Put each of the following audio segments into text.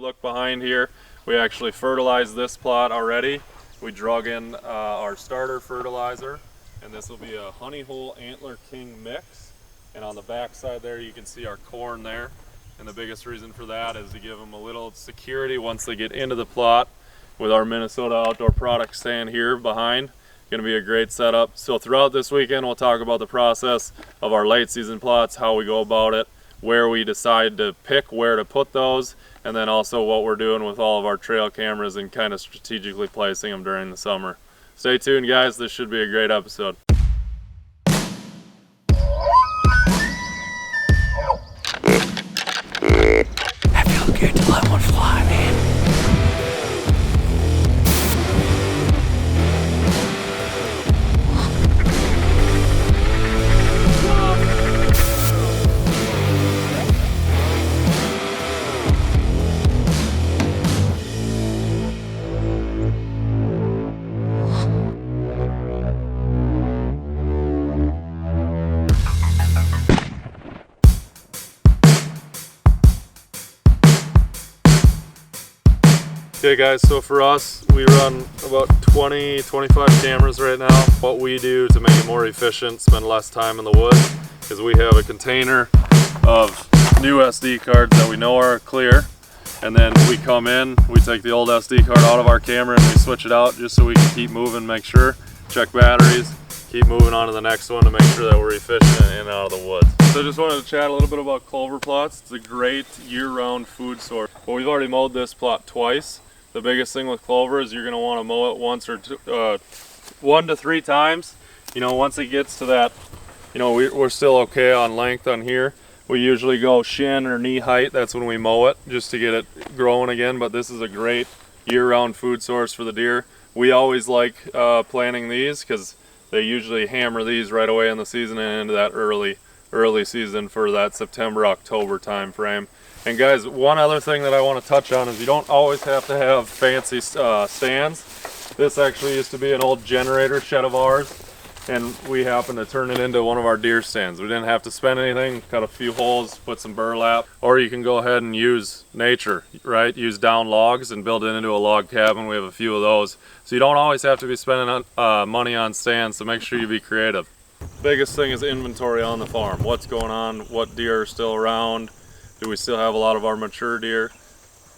look behind here, we actually fertilized this plot already. We drug in our starter fertilizer, and this will be a honey hole antler king mix. And on the back side there, you can see our corn there. And the biggest reason for that is to give them a little security once they get into the plot. With our Minnesota Outdoor Products stand here behind, going to be a great setup. So throughout this weekend, we'll talk about the process of our late season plots, how we go about it, where we decide to pick where to put those, and then also what we're doing with all of our trail cameras and kind of strategically placing them during the summer. Stay tuned, guys. This should be a great episode. I feel good to let one fly, man. Okay guys, so for us, we run about 20-25 cameras right now. What we do to make it more efficient, spend less time in the woods, is we have a container of new SD cards that we know are clear, and then we come in, we take the old SD card out of our camera and we switch it out just so we can keep moving, make sure, check batteries, keep moving on to the next one to make sure that we're efficient in and out of the woods. So I just wanted to chat a little bit about clover plots. It's a great year-round food source. Well, we've already mowed this plot twice. The biggest thing with clover is you're going to want to mow it once or two, 1 to 3 times. You know, once it gets to that, you know, we're still okay on length on here. We usually go shin or knee height. That's when we mow it, just to get it growing again. But this is a great year-round food source for the deer. We always like planting these because they usually hammer these right away in the season and into that early season for that September-October time frame. And guys, one other thing that I want to touch on is you don't always have to have fancy stands. This actually used to be an old generator shed of ours, and we happened to turn it into one of our deer stands. We didn't have to spend anything, cut a few holes, put some burlap, or you can go ahead and use nature, right? Use down logs and build it into a log cabin. We have a few of those. So you don't always have to be spending money on stands, so make sure you be creative. Biggest thing is inventory on the farm. What's going on? What deer are still around? Do we still have a lot of our mature deer?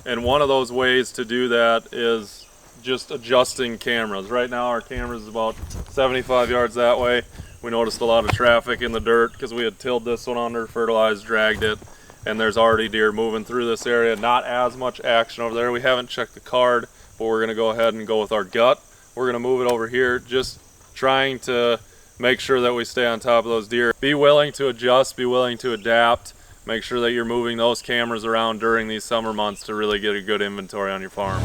And one of those ways to do that is just adjusting cameras. Right now our camera is about 75 yards that way. We noticed a lot of traffic in the dirt because we had tilled this one under, fertilized, dragged it, and there's already deer moving through this area. Not as much action over there. We haven't checked the card, but we're gonna go ahead and go with our gut. We're gonna move it over here, just trying to make sure that we stay on top of those deer. Be willing to adjust, be willing to adapt. Make sure that you're moving those cameras around during these summer months to really get a good inventory on your farm.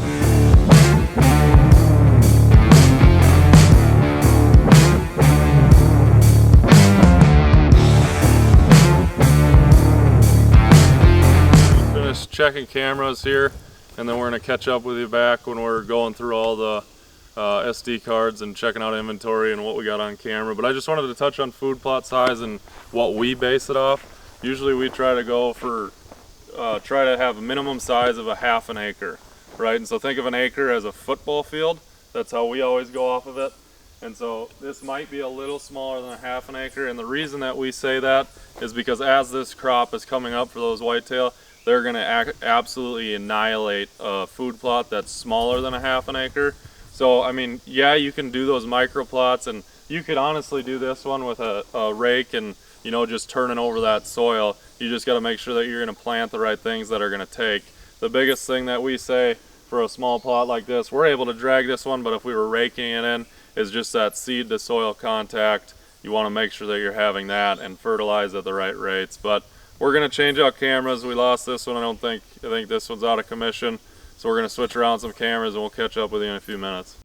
Finished checking cameras here, and then we're going to catch up with you back when we're going through all the SD cards and checking out inventory and what we got on camera. But I just wanted to touch on food plot size and what we base it off. Usually we try to go for, try to have a minimum size of a ½ an acre, right? And so think of an acre as a football field. That's how we always go off of it. And so this might be a little smaller than a ½ an acre. And the reason that we say that is because as this crop is coming up for those whitetail, they're gonna absolutely annihilate a food plot that's smaller than a ½ an acre. So, I mean, yeah, you can do those micro plots, and you could honestly do this one with a rake and, you know, just turning over that soil. You just got to make sure that you're going to plant the right things that are going to take. The biggest thing that we say for a small plot like this, we're able to drag this one, but if we were raking it in, is just that seed to soil contact. You want to make sure that you're having that and fertilize at the right rates. But we're going to change out cameras. We lost this one. I think this one's out of commission. So we're going to switch around some cameras and we'll catch up with you in a few minutes.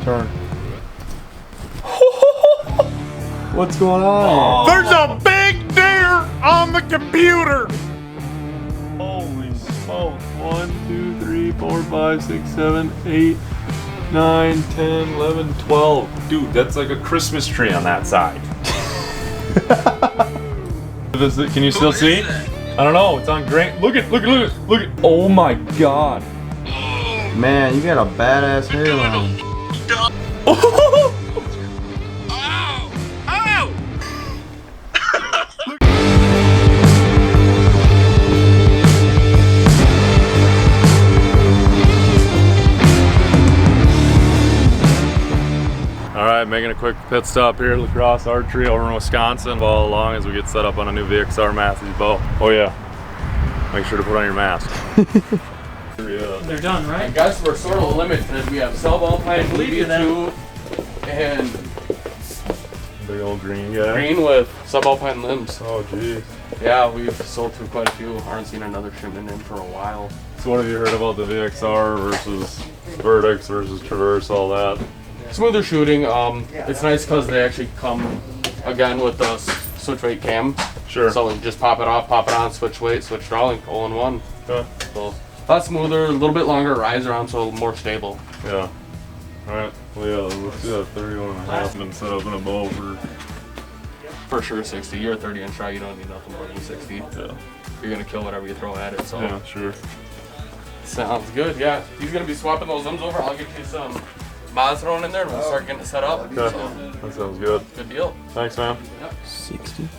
Turn. What's going on? There's a big deer on the computer! Holy smoke. 1, 2, 3, 4, 5, 6, 7, 8, 9, 10, 11, 12. Dude, that's like a Christmas tree on that side. Can you still see? I don't know. It's on grain. Look at. Oh my God. Man, you got a badass hairline. Alright, making a quick pit stop here at Lacrosse Archery over in Wisconsin. Follow along as we get set up on a new VXR Matthews bow. Oh yeah, make sure to put on your mask. They're done, right? I guess we're sort of limited. We have subalpine, BB2, and Big old green guy. green with subalpine limbs. Oh geez. Yeah, we've sold through quite a few. Aren't seen another shipment in for a while. So what have you heard about the VXR versus Vertex versus Traverse, all that? Smoother shooting. It's nice because they actually come again with the switch weight cam. Sure. So we just pop it off, pop it on, switch weight, switch drawing, all in one. Okay. So a lot smoother, a little bit longer rise around, so more stable. Yeah. Alright, well yeah, let's do that 31 and a half. Been set up in a bow For sure 60. You're a 30-inch try, you don't need nothing more than 60. yeah. You're gonna kill whatever you throw at it, so. Yeah, sure. Sounds good, yeah. He's gonna be swapping those limbs over. I'll get you some mods thrown in there and we'll start getting it set up. Okay. So, That sounds good. good deal. Thanks, man. 60.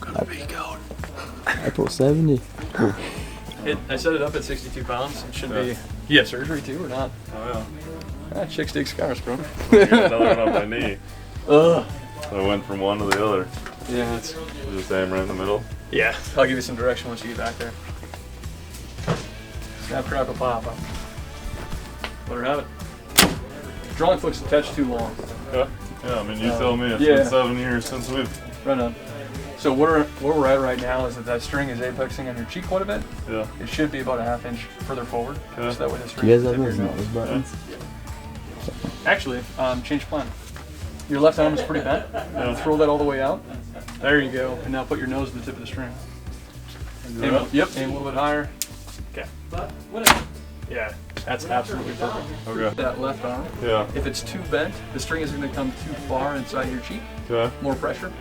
Gotta be going. April 70. I set it up at 62 pounds. It should Yeah. be. You have surgery too or not? Oh Chicks dig scars, bro. yeah. Got another one on my knee. Ugh. So I went from one to the other. Yeah, it's. Just aim right in the middle. Yeah, I'll give you some direction once you get back there. Snap, crackle, pop. Let her have it. Drawing foot's attached too long. Yeah. Yeah, I mean, you tell me. It's yeah. been 7 years since we've. Right on. So where we're at right now is that string is apexing on your cheek quite a bit. Yeah. It should be about a half inch further forward. Okay. So that way the string You guys is have at your those nose. buttons? Actually, change plan. Your left arm is pretty bent. Throw that all the way out. There you go. And now put your nose to the tip of the string. Aim, yep, aim a little bit higher. Okay. Yeah, that's absolutely perfect. Okay. That left arm. Yeah. If it's too bent, the string is going to come too far inside your cheek. Okay. More pressure.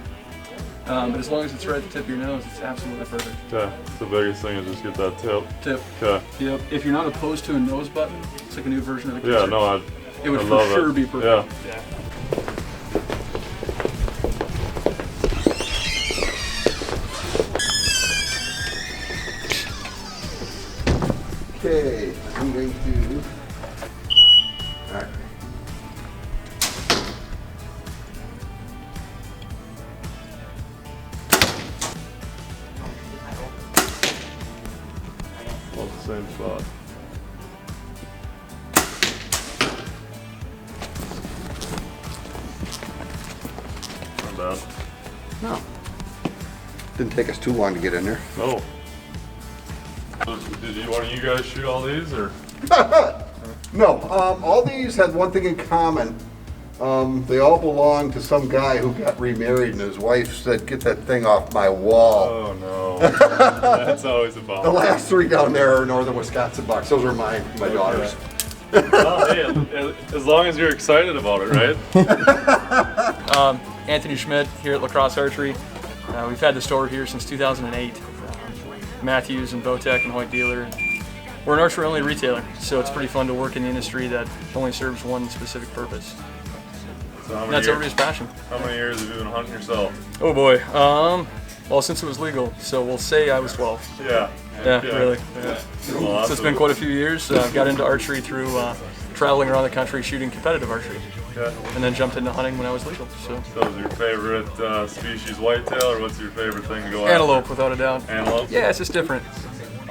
But as long as it's right at the tip of your nose, it's absolutely perfect. Okay. The biggest thing is just get that tip. Tip. Okay. Yep. If you're not opposed to a nose button, it's like a new version of the Yeah, kisser. no, It would I for love sure it. be perfect. Yeah. Okay, I'm going to. Alright. All the same spot. Not bad. No. Didn't take us too long to get in there. No. Did one of you guys shoot all these, or? No, all these had one thing in common. They all belong to some guy who got remarried, and his wife said, "Get that thing off my wall." Oh no. That's always a The bummer. last three down there are northern Wisconsin bucks. Those are mine, my daughter's. Well, hey, as long as you're excited about it, right? Anthony Schmidt here at Lacrosse Archery. We've had the store here since 2008. Matthews and Bowtech and Hoyt Dealer. We're an archery-only retailer, so it's pretty fun to work in the industry that only serves one specific purpose. So how And many that's years, everybody's passion. how many years have you been hunting yourself? Oh boy. Well, since it was legal, so we'll say I was 12. Yeah. Yeah, really. Yeah. So it's been quite a few years. Got into archery through traveling around the country shooting competitive archery, Okay. and then jumped into hunting when I was legal. So So is your favorite species whitetail, or what's your favorite thing to go antelope, without a doubt. after? Antelope? Yeah, it's just different.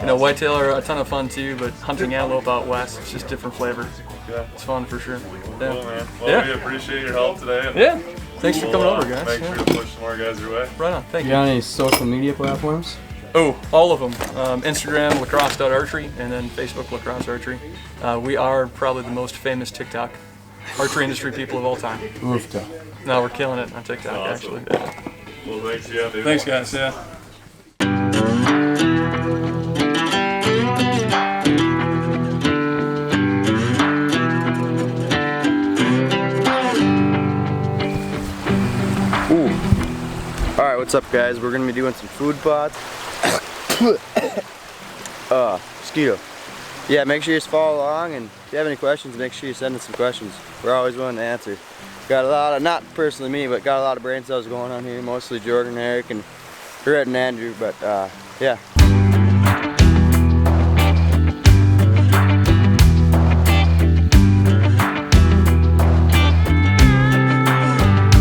You know, whitetail are a ton of fun too, but hunting antelope out west, it's just different flavor. Yeah. It's fun for sure. Cool, Yeah. man. Well, Yeah. we appreciate your help today. And Yeah. Thanks for we'll, coming over, guys. Make Yeah. sure to push some more guys your way. Right on. Thank You you. got any social media platforms? Oh, all of them. Instagram, lacrosse.archery, and then Facebook, lacrosse archery. We are probably the most famous TikTok archery industry people of all time. Rooftop. No, we're killing it on TikTok, Awesome. actually. Yeah. Well, thanks again, dude. Thanks, guys. Yeah. What's up, guys? We're gonna be doing some food plots. Mosquito. Yeah, make sure you just follow along, and if you have any questions, make sure you send us some questions. We're always willing to answer. Got a lot of, not personally me, but got a lot of brain cells going on here, mostly Jordan, Eric, and Red and Andrew, but yeah.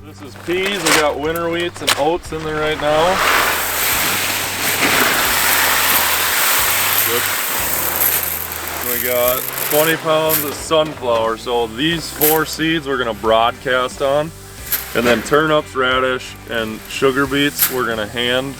This is peas. We got winter wheats and oats in there right now. We got 20 pounds of sunflower. So these 4 seeds we're gonna broadcast on. And then turnips, radish, and sugar beets we're gonna hand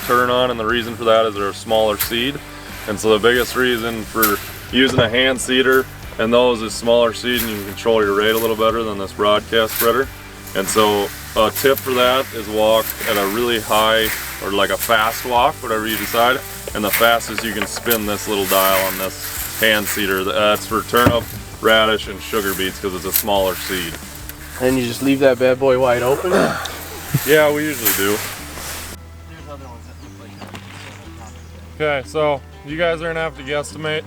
turn on, and the reason for that is they're a smaller seed. And so the biggest reason for using a hand seeder and those is smaller seed, and you can control your rate a little better than this broadcast spreader. And so a tip for that is walk at a really high, or like a fast walk, whatever you decide. And the fastest you can spin this little dial on this hand seeder. That's for turnip, radish, and sugar beets because it's a smaller seed. And you just leave that bad boy wide open? Yeah, we usually do. Okay, so you guys are gonna have to guesstimate,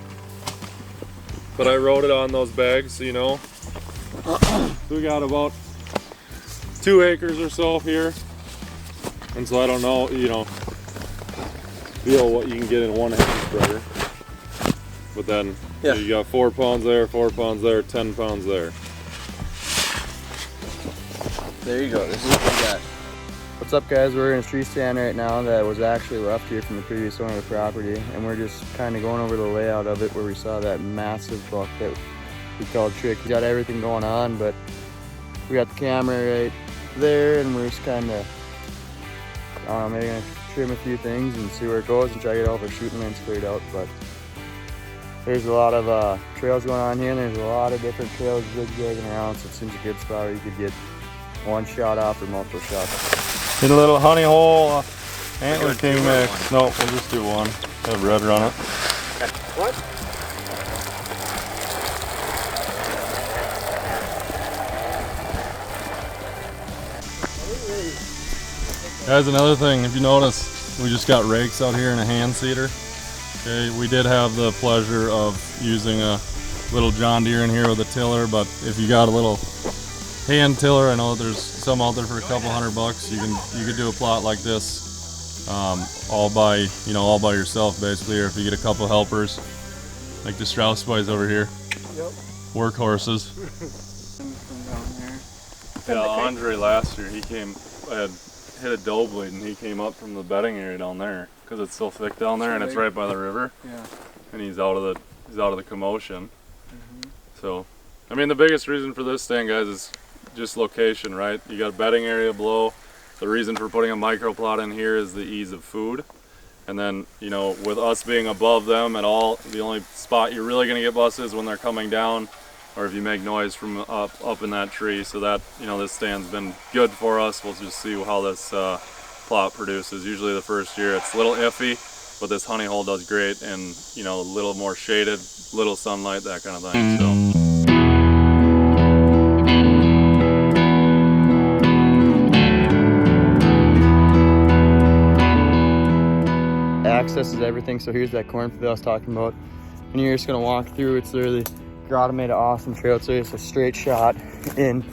but I wrote it on those bags so you know. We got about 2 acres or so here, and so I don't know, you know, feel what you can get in one hand spreader. But then Yeah. you got 4 pounds there, 4 pounds there, 10 pounds there. There you go, this is what we got. What's up, guys? We're in a tree stand right now that was actually left here from the previous owner of the property, and we're just kind of going over the layout of it where we saw that massive buck that we called Trick. He got everything going on, but we got the camera right there, and we're just kind of, I don't know, maybe gonna trim a few things and see where it goes and try to get all of our shooting lanes cleared out. But there's a lot of trails going on here, and there's a lot of different trails zigzagging around, so it seems a good spot where you could get one shot off or multiple shots. Did a little honey hole antler king mix. No, we'll just do one. Have red run it. What? Guys, another thing, if you notice, we just got rakes out here and a hand seeder. Okay, we did have the pleasure of using a little John Deere in here with a tiller, but if you got a little hand tiller, I know that there's some out there for a couple $100. You could do a plot like this, all by yourself basically, or if you get a couple helpers, like the Strauss boys over here. Yep. Workhorses. Yeah, Andre last year he had hit a doe bleed, and he came up from the bedding area down there because it's so thick down there, and it's right by the river. Yeah. And he's out of the commotion. So, I mean, the biggest reason for this stand, guys, is just location, right? You got a bedding area below. The reason for putting a micro plot in here is the ease of food. And then, you know, with us being above them at all, the only spot you're really gonna get busted is when they're coming down, or if you make noise from up in that tree. So that, you know, this stand's been good for us. We'll just see how this plot produces. Usually the first year it's a little iffy, but this honey hole does great, and, you know, a little more shaded, little sunlight, that kind of thing. So. Access is everything, so here's that cornfield I was talking about, and you're just gonna walk through. It's literally, Grotto made an awesome trail, so it's a straight shot in.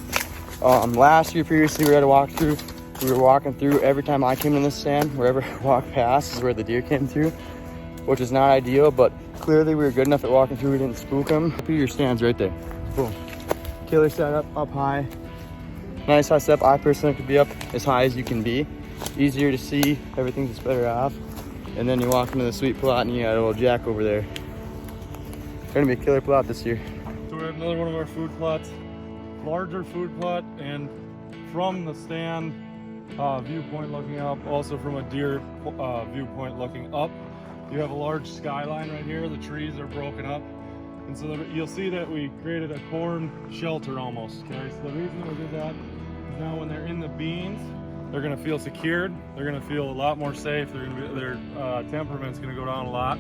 Last year previously we had a walkthrough. We were walking through, every time I came in this stand, wherever I walked past is where the deer came through, which is not ideal, but clearly we were good enough at walking through, we didn't spook them. Look at your stands right there, boom. Killer setup, up high, nice high step. I personally could be up as high as you can be, easier to see, everything's just better off. And then you walk into the sweet plot and you got a little jack over there. Gonna be a killer plot this year. So we have another one of our food plots, larger food plot, and from the stand viewpoint looking up, also from a deer viewpoint looking up, you have a large skyline right here. The trees are broken up, and so you'll see that we created a corn shelter almost. Okay, so the reason we did that is now when they're in the beans, they're gonna feel secured. They're gonna feel a lot more safe. Their temperament's gonna go down a lot,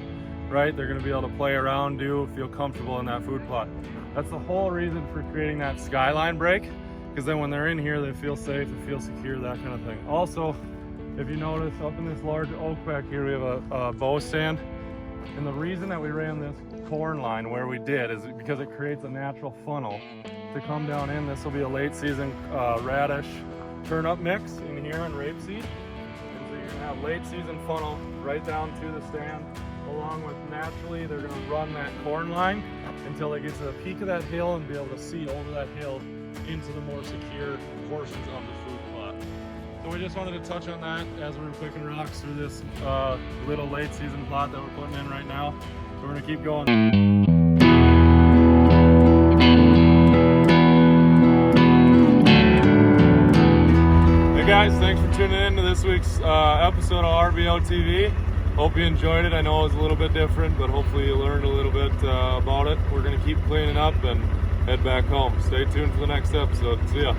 right? They're gonna be able to play around, feel comfortable in that food plot. That's the whole reason for creating that skyline break, because then when they're in here, they feel safe, they feel secure, that kind of thing. Also, if you notice up in this large oak back here, we have a bow stand. And the reason that we ran this corn line where we did is because it creates a natural funnel to come down in. This will be a late season radish turnip mix in here and rapeseed. And so you're gonna have late season funnel right down to the stand, along with naturally they're gonna run that corn line until they get to the peak of that hill and be able to see over that hill into the more secure portions of the food plot. So we just wanted to touch on that as we were picking rocks through this little late season plot that we're putting in right now. So we're gonna keep going. Hey guys, thanks for tuning in to this week's episode of RBO TV. Hope you enjoyed it. I know it was a little bit different, but hopefully you learned a little bit about it. We're gonna keep cleaning up and head back home. Stay tuned for the next episode. See ya.